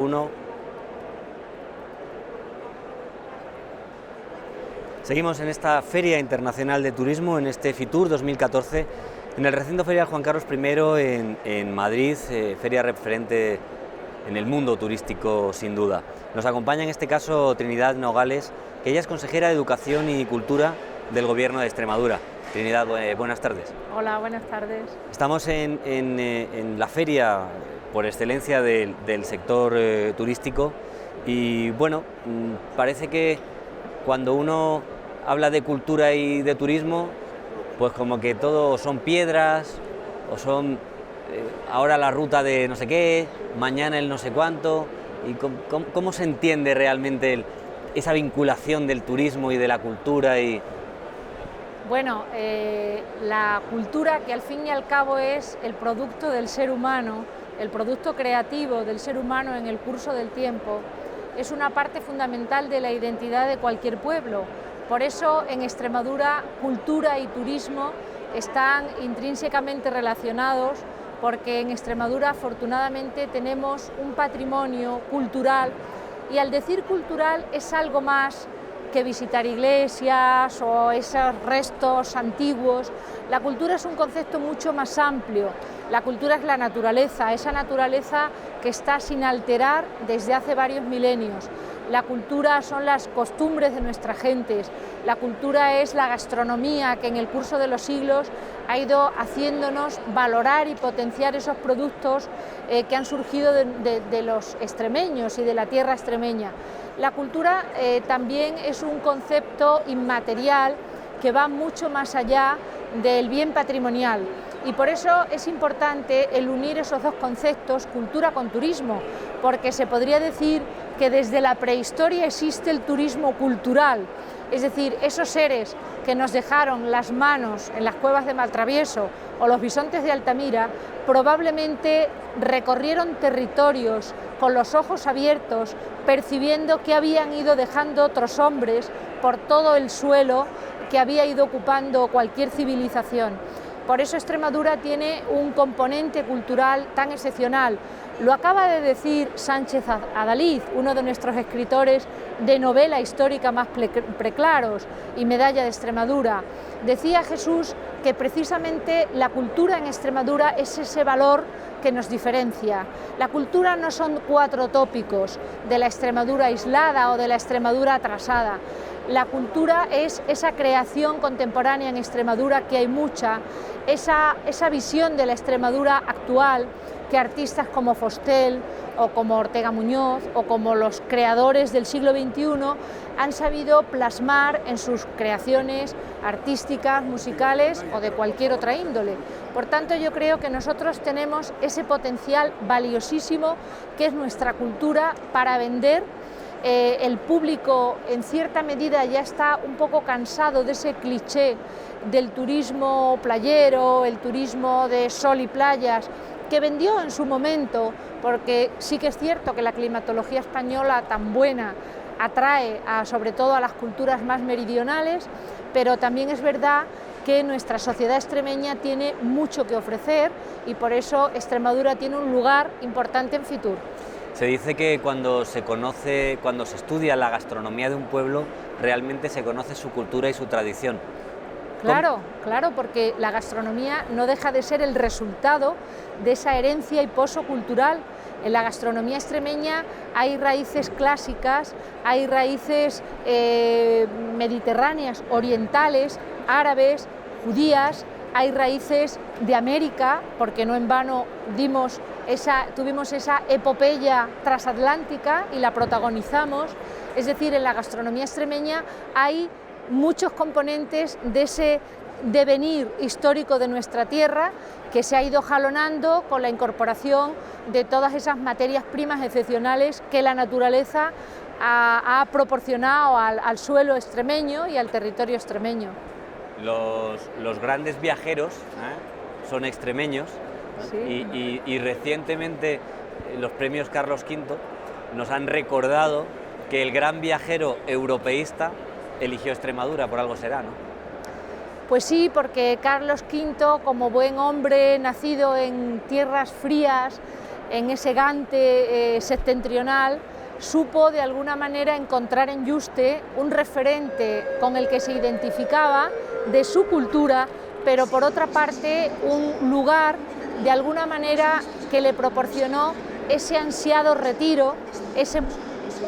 Uno. Seguimos en esta Feria Internacional de Turismo, en este Fitur 2014, en el recinto ferial Juan Carlos I en Madrid, feria referente en el mundo turístico sin duda. Nos acompaña en este caso Trinidad Nogales, que ella es consejera de Educación y Cultura del Gobierno de Extremadura. Trinidad, buenas tardes. Hola, buenas tardes. Estamos en la feria por excelencia del sector turístico y bueno, parece que cuando uno habla de cultura y de turismo, pues como que todo son piedras o son ahora la ruta de no sé qué, mañana el no sé cuánto. ¿Y cómo se entiende realmente esa vinculación del turismo y de la cultura? Bueno, la cultura, que al fin y al cabo es el producto del ser humano, el producto creativo del ser humano en el curso del tiempo, es una parte fundamental de la identidad de cualquier pueblo. Por eso en Extremadura cultura y turismo están intrínsecamente relacionados, porque en Extremadura afortunadamente tenemos un patrimonio cultural, y al decir cultural es algo más que visitar iglesias o esos restos antiguos. La cultura es un concepto mucho más amplio. La cultura es la naturaleza, esa naturaleza que está sin alterar desde hace varios milenios. La cultura son las costumbres de nuestras gentes, la cultura es la gastronomía que en el curso de los siglos ha ido haciéndonos valorar y potenciar esos productos que han surgido de los extremeños y de la tierra extremeña. La cultura también es un concepto inmaterial que va mucho más allá del bien patrimonial. Y por eso es importante el unir esos dos conceptos, cultura con turismo, porque se podría decir que desde la prehistoria existe el turismo cultural, es decir, esos seres que nos dejaron las manos en las cuevas de Maltravieso o los bisontes de Altamira, probablemente recorrieron territorios con los ojos abiertos, percibiendo que habían ido dejando otros hombres por todo el suelo que había ido ocupando cualquier civilización. Por eso Extremadura tiene un componente cultural tan excepcional. Lo acaba de decir Sánchez Adalid, uno de nuestros escritores de novela histórica más preclaros y medalla de Extremadura. Decía Jesús que precisamente la cultura en Extremadura es ese valor que nos diferencia. La cultura no son cuatro tópicos de la Extremadura aislada o de la Extremadura atrasada. La cultura es esa creación contemporánea en Extremadura, que hay mucha, esa visión de la Extremadura actual, que artistas como Fostel o como Ortega Muñoz o como los creadores del siglo XXI han sabido plasmar en sus creaciones artísticas, musicales o de cualquier otra índole. Por tanto, yo creo que nosotros tenemos ese potencial valiosísimo que es nuestra cultura para vender. El público en cierta medida ya está un poco cansado de ese cliché del turismo playero, el turismo de sol y playas, que vendió en su momento, porque sí que es cierto que la climatología española tan buena atrae sobre todo a las culturas más meridionales, pero también es verdad que nuestra sociedad extremeña tiene mucho que ofrecer y por eso Extremadura tiene un lugar importante en Fitur. Se dice que cuando se estudia la gastronomía de un pueblo, realmente se conoce su cultura y su tradición. Claro, claro, porque la gastronomía no deja de ser el resultado de esa herencia y pozo cultural. En la gastronomía extremeña hay raíces clásicas, hay raíces mediterráneas, orientales, árabes, judías, hay raíces de América, porque no en vano tuvimos esa epopeya transatlántica y la protagonizamos. Es decir, en la gastronomía extremeña hay muchos componentes de ese devenir histórico de nuestra tierra que se ha ido jalonando con la incorporación de todas esas materias primas excepcionales que la naturaleza ha proporcionado al suelo extremeño y al territorio extremeño. Los grandes viajeros son extremeños, sí. y recientemente los premios Carlos V nos han recordado que el gran viajero europeísta eligió Extremadura, por algo será, ¿no? Pues sí, porque Carlos V, como buen hombre nacido en tierras frías, en ese Gante septentrional, supo de alguna manera encontrar en Yuste un referente con el que se identificaba de su cultura, pero por otra parte un lugar de alguna manera que le proporcionó ese ansiado retiro, ese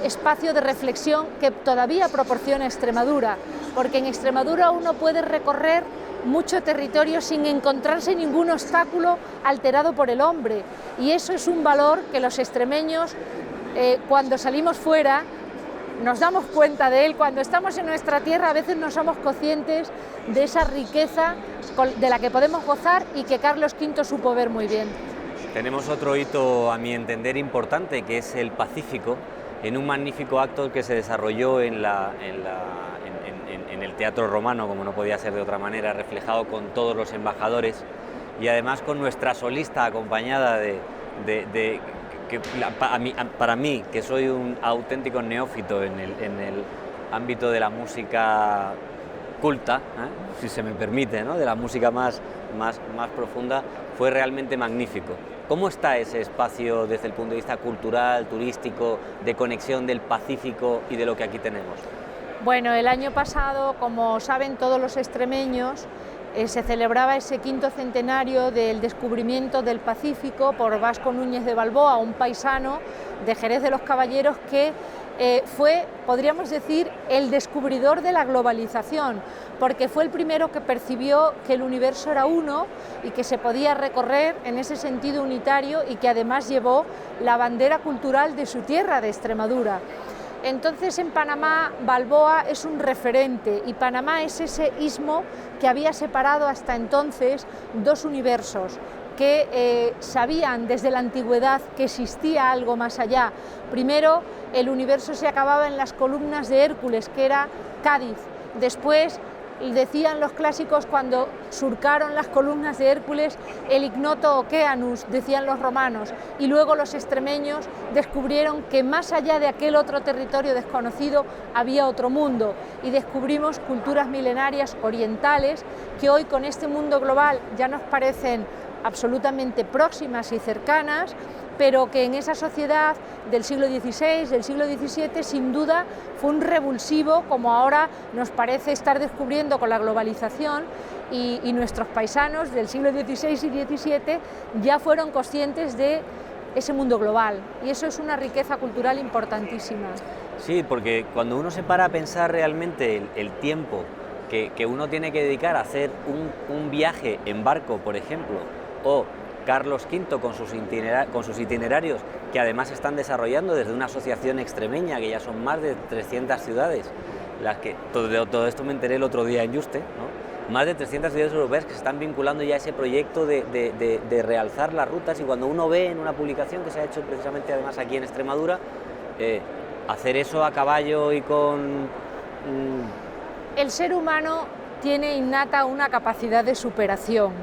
espacio de reflexión que todavía proporciona Extremadura, porque en Extremadura uno puede recorrer mucho territorio sin encontrarse ningún obstáculo alterado por el hombre, y eso es un valor que los extremeños, cuando salimos fuera, nos damos cuenta de él. Cuando estamos en nuestra tierra a veces no somos conscientes de esa riqueza de la que podemos gozar y que Carlos V supo ver muy bien. Tenemos otro hito, a mi entender, importante, que es el Pacífico, en un magnífico acto que se desarrolló en el Teatro Romano, como no podía ser de otra manera, reflejado con todos los embajadores y además con nuestra solista acompañada para mí, que soy un auténtico neófito en el ámbito de la música culta, si se me permite, ¿no?, de la música más profunda, fue realmente magnífico. ¿Cómo está ese espacio desde el punto de vista cultural, turístico, de conexión del Pacífico y de lo que aquí tenemos? Bueno, el año pasado, como saben todos los extremeños, se celebraba ese 5º centenario del descubrimiento del Pacífico por Vasco Núñez de Balboa, un paisano de Jerez de los Caballeros que fue, podríamos decir, el descubridor de la globalización, porque fue el primero que percibió que el universo era uno y que se podía recorrer en ese sentido unitario, y que además llevó la bandera cultural de su tierra, de Extremadura. Entonces en Panamá Balboa es un referente, y Panamá es ese istmo que había separado hasta entonces dos universos que sabían desde la antigüedad que existía algo más allá. Primero el universo se acababa en las columnas de Hércules, que era Cádiz. Después decían los clásicos, cuando surcaron las columnas de Hércules, el ignoto oceanus, decían los romanos, y luego los extremeños descubrieron que más allá de aquel otro territorio desconocido había otro mundo, y descubrimos culturas milenarias orientales que hoy, con este mundo global, ya nos parecen absolutamente próximas y cercanas, pero que en esa sociedad del siglo XVI, del siglo XVII, sin duda fue un revulsivo, como ahora nos parece estar descubriendo con la globalización, y nuestros paisanos del siglo XVI y XVII ya fueron conscientes de ese mundo global, y eso es una riqueza cultural importantísima. Sí, porque cuando uno se para a pensar realmente el tiempo que uno tiene que dedicar a hacer un viaje en barco, por ejemplo, o Carlos V con sus itinerarios, que además están desarrollando desde una asociación extremeña, que ya son más de 300 ciudades, las que todo esto me enteré el otro día en Yuste, ¿no? Más de 300 ciudades europeas que se están vinculando ya a ese proyecto de realzar las rutas, y cuando uno ve en una publicación que se ha hecho precisamente además aquí en Extremadura, hacer eso a caballo y con... El ser humano tiene innata una capacidad de superación.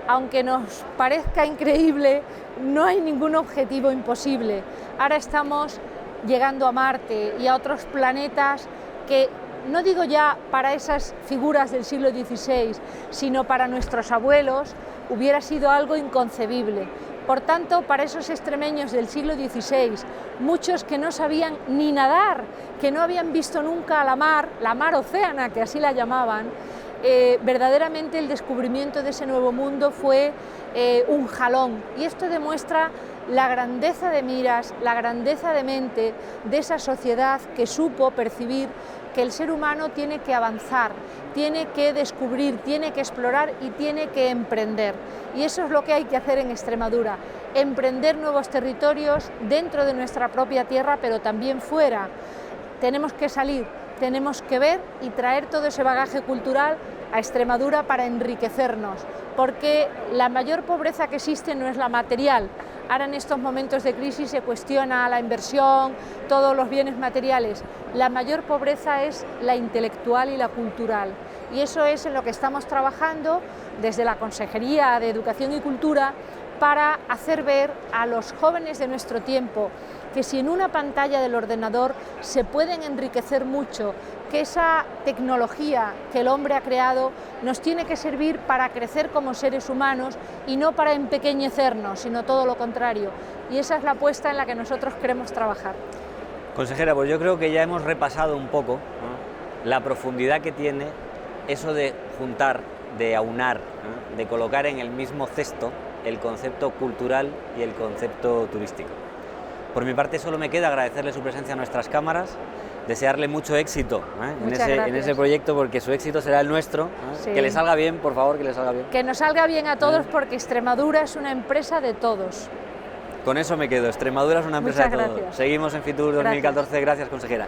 Aunque nos parezca increíble, no hay ningún objetivo imposible. Ahora estamos llegando a Marte y a otros planetas que, no digo ya para esas figuras del siglo XVI, sino para nuestros abuelos, hubiera sido algo inconcebible. Por tanto, para esos extremeños del siglo XVI, muchos que no sabían ni nadar, que no habían visto nunca la mar océana, que así la llamaban, verdaderamente el descubrimiento de ese nuevo mundo fue un jalón, y esto demuestra la grandeza de miras, la grandeza de mente de esa sociedad que supo percibir que el ser humano tiene que avanzar, tiene que descubrir, tiene que explorar y tiene que emprender. Y eso es lo que hay que hacer en Extremadura, emprender nuevos territorios dentro de nuestra propia tierra, pero también fuera. Tenemos que salir, tenemos que ver y traer todo ese bagaje cultural a Extremadura para enriquecernos, porque la mayor pobreza que existe no es la material. Ahora, en estos momentos de crisis, se cuestiona la inversión, todos los bienes materiales. La mayor pobreza es la intelectual y la cultural, y eso es en lo que estamos trabajando desde la Consejería de Educación y Cultura, para hacer ver a los jóvenes de nuestro tiempo que si en una pantalla del ordenador se pueden enriquecer mucho, que esa tecnología que el hombre ha creado nos tiene que servir para crecer como seres humanos y no para empequeñecernos, sino todo lo contrario. Y esa es la apuesta en la que nosotros queremos trabajar. Consejera, pues yo creo que ya hemos repasado un poco, ¿no?, la profundidad que tiene eso de juntar, de aunar, ¿no?, de colocar en el mismo cesto el concepto cultural y el concepto turístico. Por mi parte solo me queda agradecerle su presencia a nuestras cámaras, desearle mucho éxito en ese proyecto, porque su éxito será el nuestro. Sí. Que le salga bien, por favor, que le salga bien. Que nos salga bien a todos, porque Extremadura es una empresa de todos. Con eso me quedo, Extremadura es una empresa de todos. Seguimos en Fitur 2014, gracias consejera.